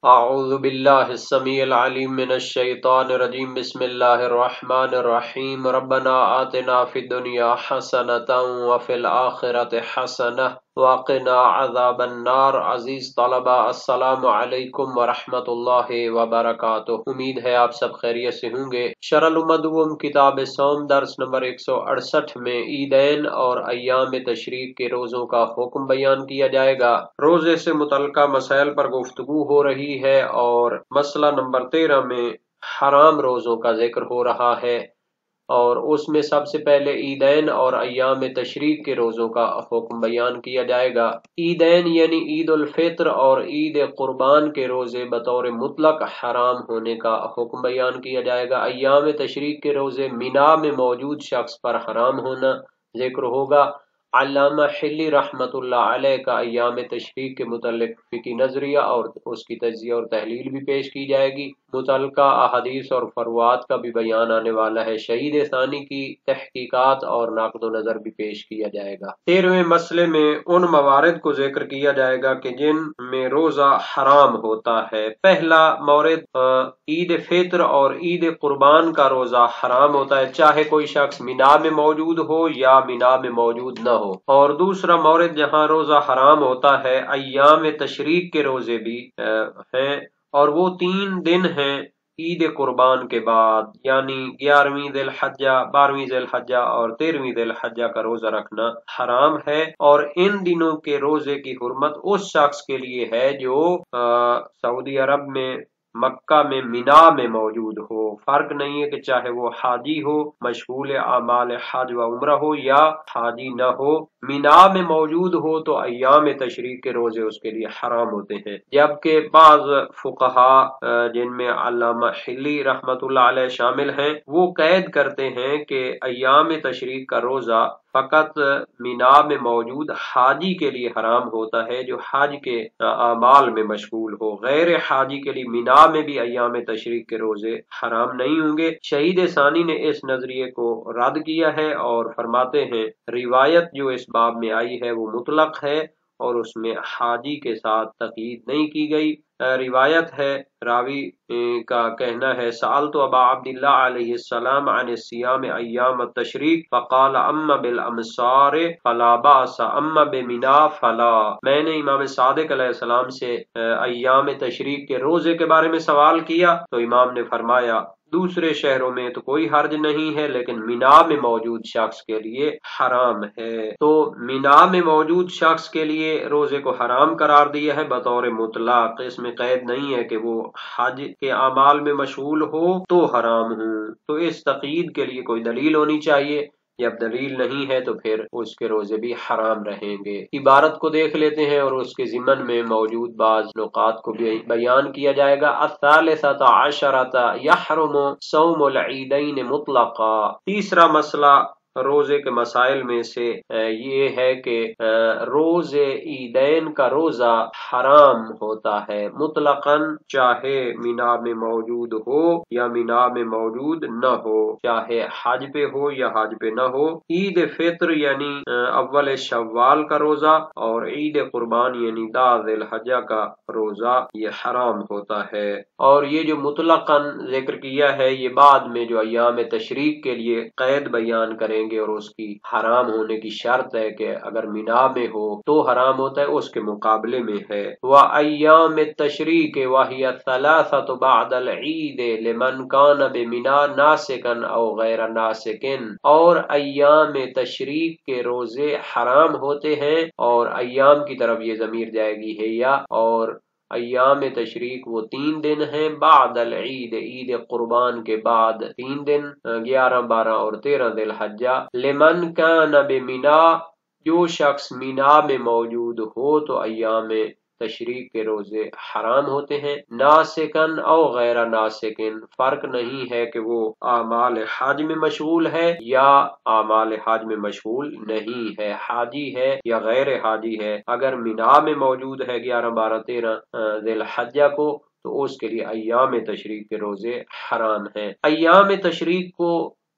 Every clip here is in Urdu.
اعوذ باللہ السمیع العلیم من الشیطان الرجیم بسم اللہ الرحمن الرحیم ربنا آتنا فی الدنیا حسنۃ وفی الآخرۃ حسنۃ وقنا عذاب النار۔ عزیز طلبہ، السلام علیکم ورحمۃ اللہ وبرکاتہ۔ امید ہے آپ سب خیریت سے ہوں گے۔ شرح المدوم کتاب صوم درس نمبر 168 میں عیدین اور ایام تشریق کے روزوں کا حکم بیان کیا جائے گا۔ روزے سے متعلقہ مسائل پر گفتگو ہو رہی ہے اور مسئلہ نمبر 13 میں حرام روزوں کا ذکر ہو رہا ہے، اور اس میں سب سے پہلے عیدین اور ایام تشریق کے روزوں کا حکم بیان کیا جائے گا۔ عیدین یعنی عید الفطر اور عید قربان کے روزے بطور مطلق حرام ہونے کا حکم بیان کیا جائے گا۔ ایام تشریق کے روزے مینا میں موجود شخص پر حرام ہونا ذکر ہوگا۔ علامہ حلی رحمۃ اللہ علیہ کا ایام تشریق کے متعلق فقہی نظریہ اور اس کی تجزیہ اور تحلیل بھی پیش کی جائے گی۔ متعلقہ احادیث اور فروعات کا بھی بیان آنے والا ہے۔ شہید ثانی کی تحقیقات اور نقد و نظر بھی پیش کیا جائے گا۔ 13ویں مسئلے میں ان موارد کو ذکر کیا جائے گا کہ جن میں روزہ حرام ہوتا ہے۔ پہلا مورد عید فطر اور عید قربان کا روزہ حرام ہوتا ہے، چاہے کوئی شخص مینا میں موجود ہو یا مینا میں موجود نہ ہو۔ اور دوسرا مورد جہاں روزہ حرام ہوتا ہے ایام تشریق کے روزے بھی ہیں، اور وہ 3 دن ہیں عید قربان کے بعد، یعنی 11ویں ذی الحجہ، 12ویں ذی الحجہ اور 13ویں ذی الحجہ کا روزہ رکھنا حرام ہے۔ اور ان دنوں کے روزے کی حرمت اس شخص کے لیے ہے جو سعودی عرب میں مکہ میں مینا میں موجود ہو۔ فرق نہیں ہے کہ چاہے وہ حاجی ہو، مشغول اعمال حج و عمرہ ہو، یا حاجی نہ ہو، مینا میں موجود ہو تو ایام تشریق کے روزے اس کے لیے حرام ہوتے ہیں۔ جبکہ بعض فقہا جن میں علامہ حلی رحمت اللہ علیہ شامل ہیں، وہ قید کرتے ہیں کہ ایام تشریق کا روزہ فقط مینا میں موجود حاجی کے لیے حرام ہوتا ہے جو حج کے اعمال میں مشغول ہو۔ غیر حاجی کے لیے مینا میں بھی ایام تشریق کے روزے حرام نہیں ہوں گے۔ شہید ثانی نے اس نظریے کو رد کیا ہے اور فرماتے ہیں روایت جو اس باب میں آئی ہے وہ مطلق ہے اور اس میں حاجی کے ساتھ تقیید نہیں کی گئی۔ روایت ہے، راوی کا کہنا ہے سألت ابا عبداللہ علیہ السلام عن الصیام ایام التشریق فقال اما بالامصار فلا باس اما بمنا فلا۔ میں نے امام صادق علیہ السلام سے ایام تشریق کے روزے کے بارے میں سوال کیا تو امام نے فرمایا دوسرے شہروں میں تو کوئی حرج نہیں ہے، لیکن مینا میں موجود شخص کے لیے حرام ہے۔ تو مینا میں موجود شخص کے لیے روزے کو حرام قرار دیا ہے بطور مطلق، اس میں قید نہیں ہے کہ وہ حج کے اعمال میں مشغول ہو تو حرام ہو۔ تو اس تقیید کے لیے کوئی دلیل ہونی چاہیے، جب دلیل نہیں ہے تو پھر اس کے روزے بھی حرام رہیں گے۔ عبارت کو دیکھ لیتے ہیں اور اس کے ضمن میں موجود بعض نکات کو بھی بیان کیا جائے گا۔ الثالثۃ عشرۃ یحرم صوم العیدین مطلقا۔ تیسرا مسئلہ روزے کے مسائل میں سے یہ ہے کہ روزے عیدین کا روزہ حرام ہوتا ہے مطلقاً، چاہے مینا میں موجود ہو یا مینا میں موجود نہ ہو، چاہے حج پہ ہو یا حج پہ نہ ہو۔ عید فطر یعنی اول شوال کا روزہ اور عید قربان یعنی 10 ذی الحجہ کا روزہ یہ حرام ہوتا ہے۔ اور یہ جو مطلقاً ذکر کیا ہے یہ بعد میں جو ایام تشریق کے لیے قید بیان کریں گے، اور اس کی حرام ہونے کی شرط ہے کہ اگر مینا میں ہو تو حرام ہوتا ہے، اس کے مقابلے میں ہے۔ وَأَيَّامِ التَّشْرِيقِ وَهِيَ الثَّلَاثَةُ بَعْدَ الْعِيدِ لِمَنْ كَانَ بِمِنَا نَاسِكًا أَوْ غَيْرَ نَاسِكٍ۔ اور ایام تشریق کے روزے حرام ہوتے ہیں، اور ایام کی طرف یہ ضمیر جائے گی ہے یا، اور ایام تشریق وہ 3 دن ہیں بعد العید، عید قربان کے بعد 3 دن 11، 12 اور 13 ذی الحجہ۔ لمن کان بمنا، جو شخص مینا میں موجود ہو تو ایام تشریق کے روزے حرام ہوتے ہیں۔ ناسکن او غیر ناسکن، فرق نہیں ہے کہ وہ اعمال حج میں مشغول ہے یا اعمال حج میں مشغول نہیں ہے، حاجی ہے یا غیر حاجی ہے۔ اگر مینا میں موجود ہے 11، 12، 13 ذی الحجہ کو تو اس کے لیے ایام تشریق کے روزے حرام ہیں۔ ایام تشریق کو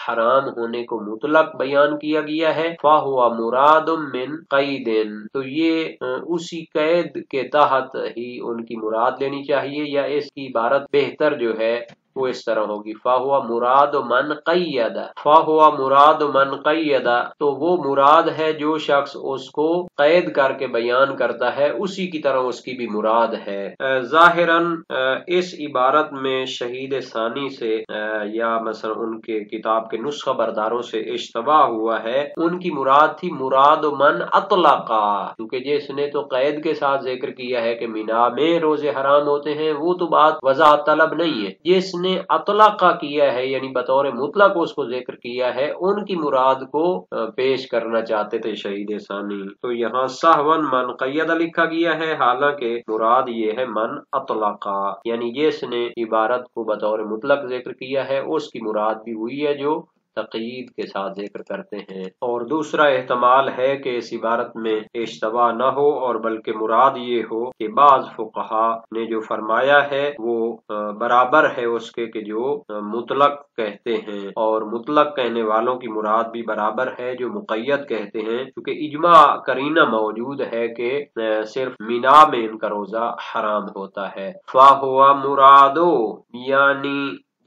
حرام ہونے کو مطلق بیان کیا گیا ہے، فَهُوَ مُرَادٌ مِّن قَيْدٍ، تو یہ اسی قید کے تحت ہی ان کی مراد لینی چاہیے، یا اس کی عبارت بہتر جو ہے وہ اس طرح ہوگی فَهُوَ مُرَادُ مَنْ قَيَّدَ، فَهُوَ مُرَادُ مَنْ قَيَّدَ، تو وہ مراد ہے جو شخص اس کو قید کر کے بیان کرتا ہے، اسی کی طرح اس کی بھی مراد ہے۔ ظاہراً اس عبارت میں شہید ثانی سے یا مثلا ان کے کتاب کے نسخہ برداروں سے اشتباہ ہوا ہے، ان کی مراد تھی مراد من اطلقا، کیونکہ جس نے تو قید کے ساتھ ذکر کیا ہے کہ مینا میں روزے حرام ہوتے ہیں، وہ تو بات وضاحت طلب نہیں ہے۔ جس نے اطلقا کیا ہے یعنی بطور مطلق اس کو ذکر کیا ہے، ان کی مراد کو پیش کرنا چاہتے تھے شہید ثانی، تو یہاں سہون من قید لکھا گیا ہے، حالانکہ مراد یہ ہے من اطلقا، یعنی جس نے عبارت کو بطور مطلق ذکر کیا ہے اس کی مراد بھی ہوئی ہے جو تقیید کے ساتھ ذکر کرتے ہیں۔ اور دوسرا احتمال ہے کہ اس عبارت میں اشتباہ نہ ہو اور بلکہ مراد یہ ہو کہ بعض فقہا نے جو فرمایا ہے وہ برابر ہے اس کے کہ جو مطلق کہتے ہیں، اور مطلق کہنے والوں کی مراد بھی برابر ہے جو مقید کہتے ہیں، کیونکہ اجماع قرینہ موجود ہے کہ صرف مینا میں ان کا روزہ حرام ہوتا ہے۔ فَهُوَ مُرَادُ، یعنی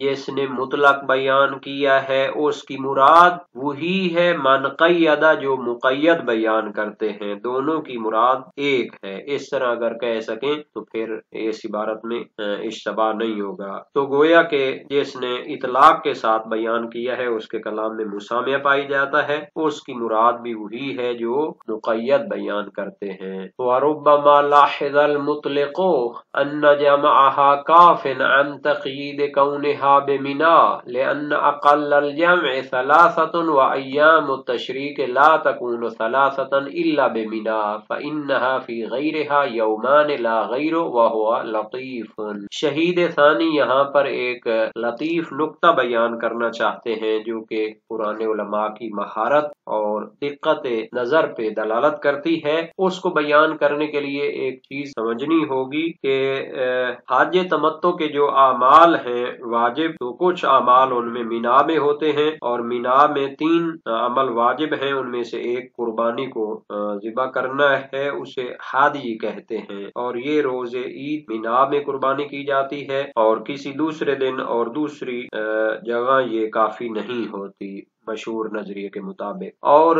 جس نے مطلق بیان کیا ہے اس کی مراد وہی ہے من قیدہ جو مقید بیان کرتے ہیں، دونوں کی مراد ایک ہے۔ اس طرح اگر کہہ سکیں تو پھر اس عبارت میں اشتباہ نہیں ہوگا، تو گویا کہ جس نے اطلاق کے ساتھ بیان کیا ہے اس کے کلام میں مسامعہ پائی جاتا ہے، اس کی مراد بھی وہی ہے جو مقید بیان کرتے ہیں۔ وَرُبَّمَا لَاحِظَ الْمُطْلِقُ أَنَّ جَمْعَهَا كَافٍ عَنْ تَقْيِيدِ كَوْنِهَا بِمِنَا لِأَنَّ أَقَلَّ الْجَمْعِ ثَلَاثَةٌ وَأَيَّامُ التَّشْرِيقِ لَا تَكُونُ ثَلَاثَةً إِلَّا بِمِنَا فَإِنَّهَا فِي غَيْرِهَا يَوْمَانِ لَا غَيْرُ وَهُوَ لَطِيفٌ۔ شہید ثانی یہاں پر ایک لطیف نکتہ بیان کرنا چاہتے ہیں جو کہ پرانے علماء کی مہارت اور دقت نظر پہ دلالت کرتی ہے۔ اس کو بیان کرنے کے لیے ایک چیز سمجھنی ہوگی کہ حج تمتع کے جو اعمال ہیں واجب، تو کچھ اعمال ان میں مینا میں ہوتے ہیں، اور مینا میں 3 عمل واجب ہیں، ان میں سے ایک قربانی کو ذبح کرنا ہے، اسے ہادی کہتے ہیں، اور یہ روز عید مینا میں قربانی کی جاتی ہے، اور کسی دوسرے دن اور دوسری جگہ یہ کافی نہیں ہوتی مشہور نظریے کے مطابق۔ اور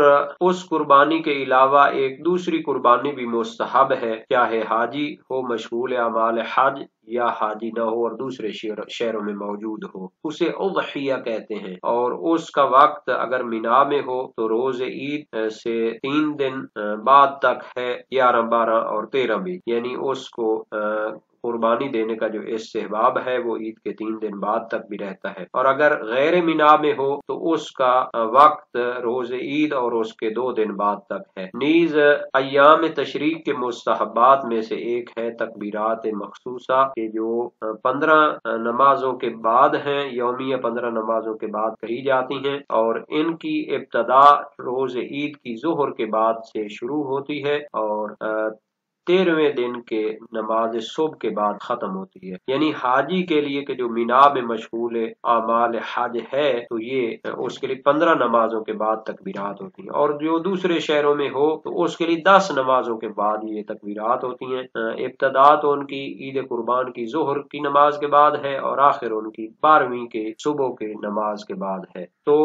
اس قربانی کے علاوہ ایک دوسری قربانی بھی مستحب ہے، چاہے حاجی ہو مشغول اعمال حج یا حاجی نہ ہو اور دوسرے شہروں میں موجود ہو، اسے اضحیہ کہتے ہیں، اور اس کا وقت اگر مینا میں ہو تو روز عید سے 3 دن بعد تک ہے، 11 12 اور 13 بھی، یعنی اس کو قربانی دینے کا جو استحباب ہے وہ عید کے 3 دن بعد تک بھی رہتا ہے، اور اگر غیر مینا میں ہو تو اس کا وقت روز عید اور اس کے 2 دن بعد تک ہے۔ نیز ایام تشریق کے مستحبات میں سے ایک ہے تکبیرات مخصوصہ کہ جو 15 نمازوں کے بعد ہیں، یومیہ 15 نمازوں کے بعد کہی جاتی ہیں، اور ان کی ابتدا روز عید کی ظہر کے بعد سے شروع ہوتی ہے اور 13ویں دن کے نماز صبح کے بعد ختم ہوتی ہے، یعنی حاجی کے لیے کہ جو مینا میں مشغول اعمال حج ہے تو یہ اس کے لیے 15 نمازوں کے بعد تکبیرات ہوتی ہیں، اور جو دوسرے شہروں میں ہو تو اس کے لیے 10 نمازوں کے بعد یہ تکبیرات ہوتی ہیں۔ ابتدا تو ان کی عید قربان کی ظہر کی نماز کے بعد ہے، اور آخر ان کی 12ویں کے صبح کے نماز کے بعد ہے۔ تو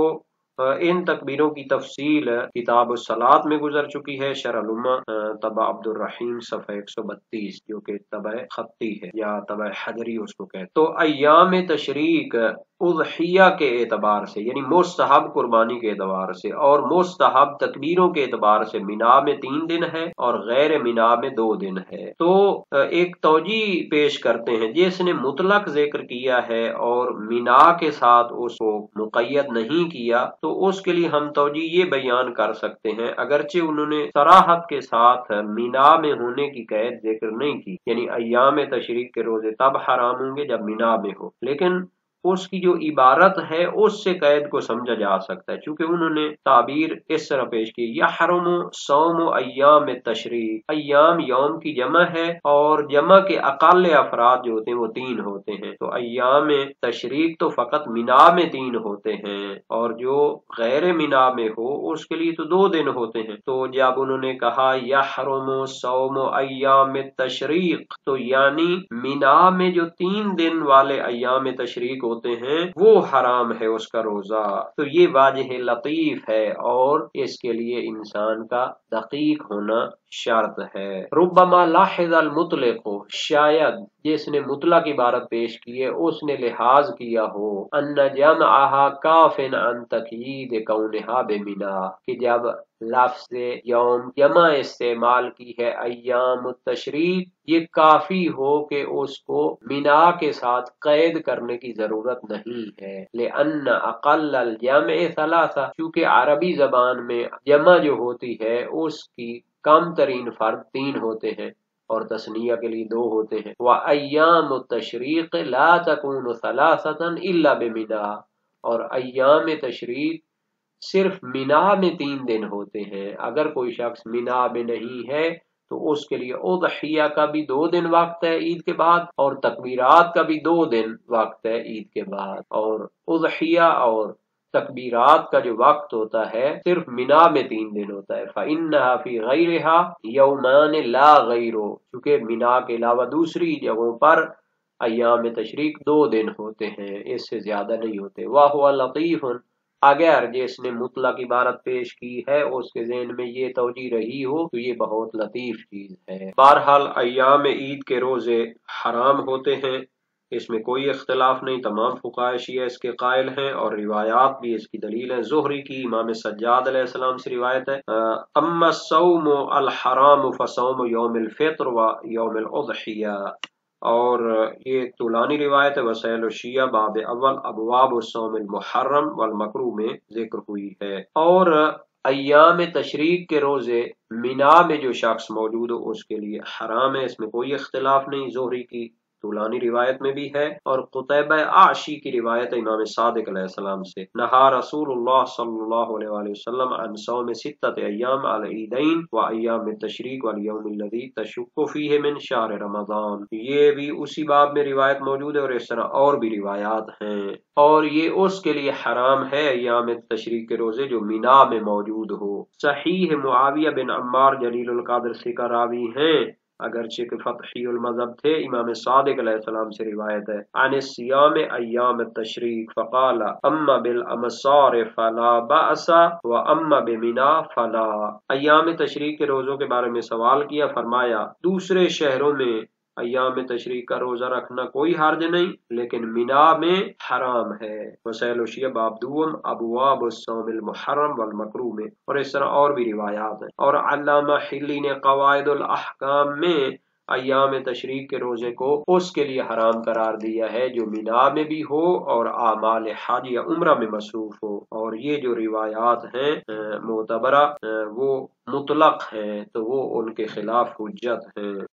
ان تکبیروں کی تفصیل کتاب الصلاۃ میں گزر چکی ہے، شرح الامہ طبع عبد الرحیم صفحہ 132 جو کہ طبع خطی ہے یا طبع حجری اس کو کہتے۔ تو ایام تشریق اضحیہ کے اعتبار سے یعنی مستحب قربانی کے اعتبار سے اور مستحب تکبیروں کے اعتبار سے مینا میں 3 دن ہے اور غیر مینا میں 2 دن ہے۔ تو ایک توجیہ پیش کرتے ہیں، جس نے مطلق ذکر کیا ہے اور مینا کے ساتھ اس کو مقید نہیں کیا تو اس کے لیے ہم توجیہ یہ بیان کر سکتے ہیں، اگرچہ انہوں نے صراحت کے ساتھ مینا میں ہونے کی قید ذکر نہیں کی، یعنی ایام تشریق کے روزے تب حرام ہوں گے جب مینا میں ہو، لیکن اس کی جو عبارت ہے اس سے قید کو سمجھا جا سکتا ہے، چونکہ انہوں نے تعبیر اس طرح پیش کی، یحرم صوم ایام تشریق، ایام یوم کی جمع ہے اور جمع کے اقل افراد جو ہوتے ہیں وہ 3 ہوتے ہیں، تو ایام تشریق تو فقط مینا میں 3 ہوتے ہیں، اور جو غیر مینا میں ہو اس کے لیے تو 2 دن ہوتے ہیں۔ تو جب انہوں نے کہا یحرم صوم ایام تشریق، تو یعنی مینا میں جو 3 دن والے ایام تشریق ہوتے ہیں وہ حرام ہے اس کا روزہ۔ تو یہ واجہ لطیف ہے اور اس کے لیے انسان کا دقیق ہونا شرط ہے۔ ربما لاحظ المطلق، شاید جس نے مطلق عبارت پیش کی ہے اس نے لحاظ کیا ہو ان جمعها کاف عن تقیید کونها بمنا، کہ جب لفظ یوم جمع استعمال کی ہے ایام التشریق، یہ کافی ہو کہ اس کو مینا کے ساتھ قید کرنے کی ضرورت نہیں ہے، لأن اقل الجمع ثلاثہ، کیونکہ عربی زبان میں جمع جو ہوتی ہے اس کی کم ترین فرد 3 ہوتے ہیں اور تثنیہ کے لیے 2 ہوتے ہیں۔ وَأَيَّامُ التَّشْرِيقِ لَا تَكُونُ ثَلَاثَةً إِلَّا بِمِنَا، اور ایام تشریق صرف مینا میں 3 دن ہوتے ہیں، اگر کوئی شخص مینا میں نہیں ہے تو اس کے لیے اضحیہ کا بھی 2 دن وقت ہے عید کے بعد، اور تکبیرات کا بھی 2 دن وقت ہے عید کے بعد، اور اضحیہ اور تکبیرات کا جو وقت ہوتا ہے صرف مینا میں 3 دن ہوتا ہے۔ فَإِنَّهَا فِي غَيْرِهَا يَوْمَانِ لَا غَيْرُ، کیونکہ مینا کے علاوہ دوسری جگہوں پر ایام تشریق 2 دن ہوتے ہیں، اس سے زیادہ نہیں ہوتے۔ وَهُوَ لَطِيفٌ، اگر جس نے مطلق عبارت پیش کی ہے اس کے ذہن میں یہ توجہ رہی ہو تو یہ بہت لطیف چیز ہے۔ بہرحال ایام عید کے روزے حرام ہوتے ہیں، اس میں کوئی اختلاف نہیں، تمام فقہائے شیعہ اس کے قائل ہیں اور روایات بھی اس کی دلیل ہیں۔ زہری کی امام سجاد علیہ السلام سے روایت ہے، اما الصوم الحرام فصوم یوم الفطر و یوم الاضحیہ، اور یہ طولانی روایت ہے، وسائل الشیعہ باب اول ابواب الصوم المحرم والمکروہ میں ذکر ہوئی ہے۔ اور ایام تشریق کے روزے مینا میں جو شخص موجود ہو اس کے لیے حرام ہے، اس میں کوئی اختلاف نہیں، زہری کی طولانی روایت میں بھی ہے، اور قتیبہ عاشی کی روایت امام صادق علیہ السلام سے، نہا رسول اللہ صلی اللہ علیہ وآلہ وسلم عن صوم 6 ایام علی العیدین و ایام التشریق والیوم الذی تشک فیہ من شہر رمضان، یہ بھی اسی باب میں روایت موجود ہے، اور اس طرح اور بھی روایات ہیں، اور یہ اس کے لیے حرام ہے ایام تشریق کے روزے جو مینا میں موجود ہو۔ صحیح معاویہ بن عمار جلیل القدر ثقہ راوی ہیں، اگرچہ کہ فتحی المذہب تھے، امام صادق علیہ السلام سے روایت ہے، عن الصیام ایام التشریق فقال اما بالامصار فلا بأس و اما بمنا فلا، ایام تشریق کے روزوں کے بارے میں سوال کیا، فرمایا دوسرے شہروں میں ایام تشریق کا روزہ رکھنا کوئی حرج نہیں، لیکن مینا میں حرام ہے۔ وسائل الشیعہ باب دوم ابواب الصوم المحرم والمکروہ میں، اور اس طرح اور بھی روایات ہیں۔ اور علامہ حلی نے قواعد الاحکام میں ایام تشریق کے روزے کو اس کے لیے حرام قرار دیا ہے جو مینا میں بھی ہو اور اعمال حج یا عمرہ میں مصروف ہو، اور یہ جو روایات ہیں معتبرہ وہ مطلق ہیں، تو وہ ان کے خلاف حجت ہیں۔